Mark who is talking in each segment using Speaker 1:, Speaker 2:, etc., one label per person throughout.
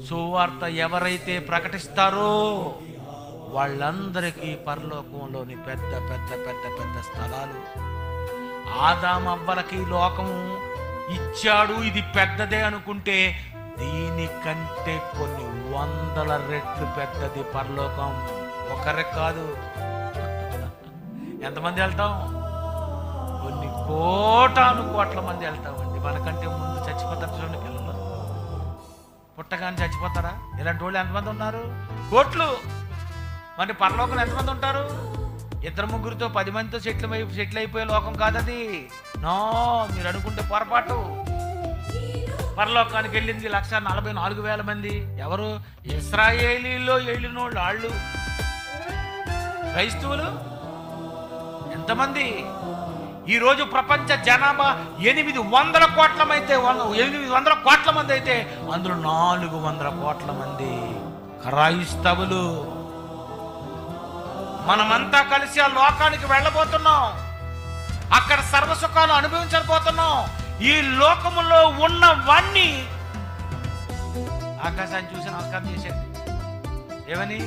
Speaker 1: సువార్త ఎవరైతే ప్రకటిస్తారో వాళ్ళందరికీ పరలోకంలోని పెద్ద పెద్ద పెద్ద పెద్ద స్థలాలు. ఆదామవ్వలకి లోకము ఇచ్చాడు, ఇది పెద్దదే అనుకుంటే దీనికంటే కొన్ని 100 రెట్లు పెద్దది పరలోకం. ఒకరే కాదు, ఎంతమంది వెళ్తాం? కొన్ని కోట్ల మంది వెళ్తామండి. మనకంటే ముందు చచ్చిపోతారు చూడండి పిల్లలు, పుట్టగానే చచ్చిపోతారా? ఇలాంటి వాళ్ళు ఎంతమంది ఉన్నారు? కోట్లు. మరి పరలోకం ఎంతమంది ఉంటారు? 2-3తో 10 మందితో సెటిల్ అయిపోయే లోకం కాదది. నో, మీరు అనుకుంటే పొరపాటు. పరలోకానికి వెళ్ళింది 144,000 మంది. ఎవరు? ఇశ్రాయేలీలో వెళ్ళినోళ్ళు. వాళ్ళు క్రైస్తవులు ఎంతమంది? ఈరోజు ప్రపంచ జనాభా 800 కోట్ల మంది అయితే అందులో 400 కోట్ల మంది క్రైస్తవులు. మనమంతా కలిసి ఆ లోకానికి వెళ్ళబోతున్నాం. అక్కడ సర్వసుఖాలు అనుభవించబోతున్నాం. ఈ లోకములో ఉన్నవన్నీ ఆకాశాన్ని చూసి నమస్కారం చేసేది. ఏమని?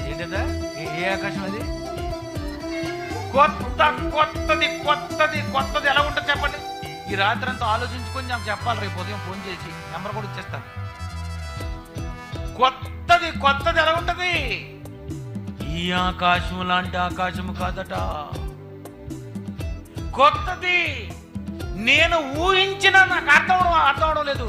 Speaker 1: ఏంటదా? ఏ ఆకాశం అది? కొత్తది ఎలా ఉంటుంది చెప్పండి. ఈ రాత్రి అంతా ఆలోచించుకొని నాకు చెప్పాలి. రేపు ఉదయం ఫోన్ చేసి నెంబర్ కూడా ఇచ్చేస్తాను. కొత్తది ఎలా ఉంటది? ఈ ఆకాశం లాంటి ఆకాశము కాదట, కొత్తది. నేను ఊహించిన నాకు అర్థం అవడం లేదు.